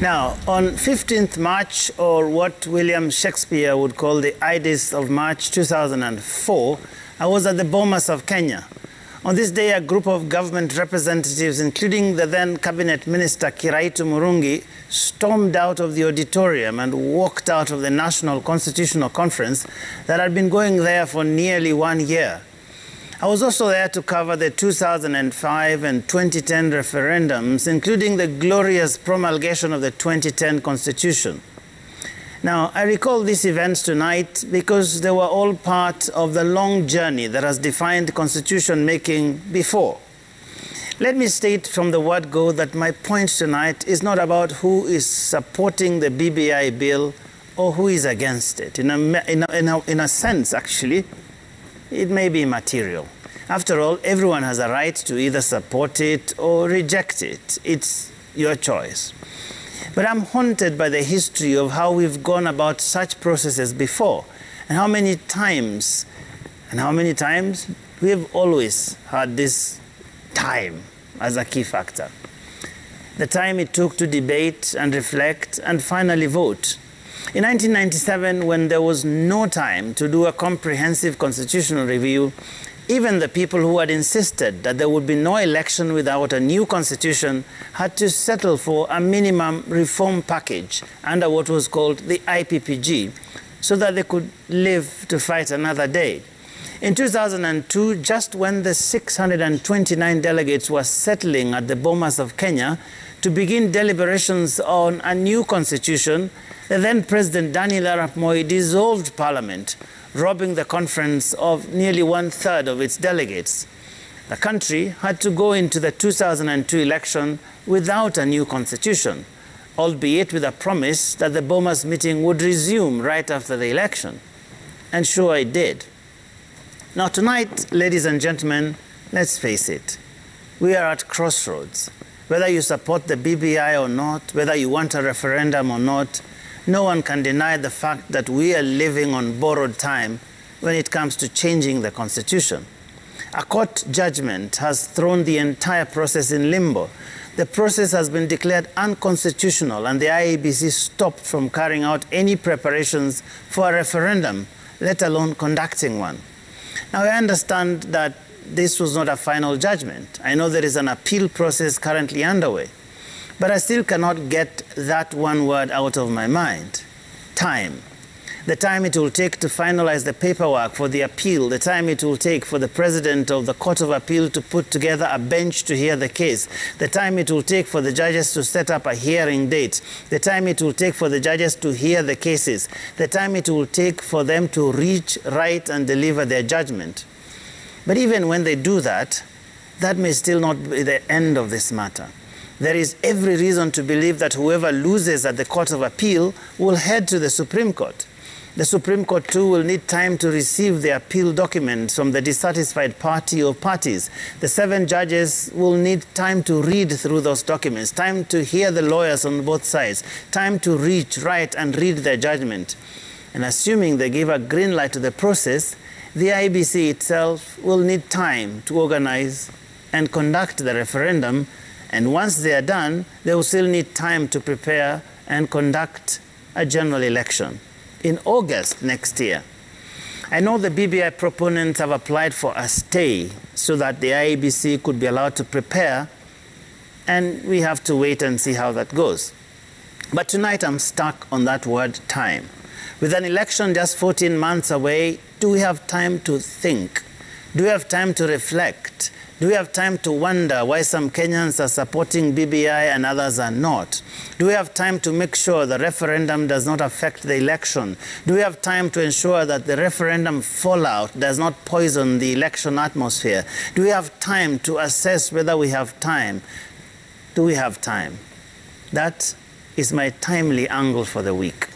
Now, on 15th March, or what William Shakespeare would call the Ides of March 2004, I was at the Bomas of Kenya. On this day, a group of government representatives, including the then Cabinet Minister Kiraitu Murungi, stormed out of the auditorium and walked out of the National Constitutional Conference that had been going there for nearly 1 year. I was also there to cover the 2005 and 2010 referendums, including the glorious promulgation of the 2010 Constitution. Now, I recall these events tonight because they were all part of the long journey that has defined constitution making before. Let me state from the word go that my point tonight is not about who is supporting the BBI bill or who is against it. In a sense, actually, it may be immaterial. After all, everyone has a right to either support it or reject it. It's your choice. But I'm haunted by the history of how we've gone about such processes before, and how many times we've always had this time as a key factor. The time it took to debate and reflect and finally vote. In 1997, when there was no time to do a comprehensive constitutional review, even the people who had insisted that there would be no election without a new constitution had to settle for a minimum reform package under what was called the IPPG, so that they could live to fight another day. In 2002, just when the 629 delegates were settling at the Bomas of Kenya to begin deliberations on a new constitution, the then President Daniel Arap Moi dissolved Parliament, robbing the conference of nearly 1/3 of its delegates. The country had to go into the 2002 election without a new constitution, albeit with a promise that the Bomas meeting would resume right after the election. And sure it did. Now tonight, ladies and gentlemen, let's face it, we are at crossroads. Whether you support the BBI or not, whether you want a referendum or not, no one can deny the fact that we are living on borrowed time when it comes to changing the Constitution. A court judgment has thrown the entire process in limbo. The process has been declared unconstitutional, and the IEBC stopped from carrying out any preparations for a referendum, let alone conducting one. Now, I understand that this was not a final judgment. I know there is an appeal process currently underway. But I still cannot get that one word out of my mind: time. The time it will take to finalize the paperwork for the appeal, the time it will take for the president of the Court of Appeal to put together a bench to hear the case, the time it will take for the judges to set up a hearing date, the time it will take for the judges to hear the cases, the time it will take for them to reach, write, and deliver their judgment. But even when they do that, that may still not be the end of this matter. There is every reason to believe that whoever loses at the Court of Appeal will head to the Supreme Court. The Supreme Court, too, will need time to receive the appeal documents from the dissatisfied party or parties. The 7 judges will need time to read through those documents, time to hear the lawyers on both sides, time to reach, write, and read their judgment. And assuming they give a green light to the process, the IEBC itself will need time to organize and conduct the referendum. And once they are done, they will still need time to prepare and conduct a general election in August next year. I know the BBI proponents have applied for a stay so that the IEBC could be allowed to prepare, and we have to wait and see how that goes. But tonight I'm stuck on that word time. With an election just 14 months away, do we have time to think? Do we have time to reflect? Do we have time to wonder why some Kenyans are supporting BBI and others are not? Do we have time to make sure the referendum does not affect the election? Do we have time to ensure that the referendum fallout does not poison the election atmosphere? Do we have time to assess whether we have time? Do we have time? That is my timely angle for the week.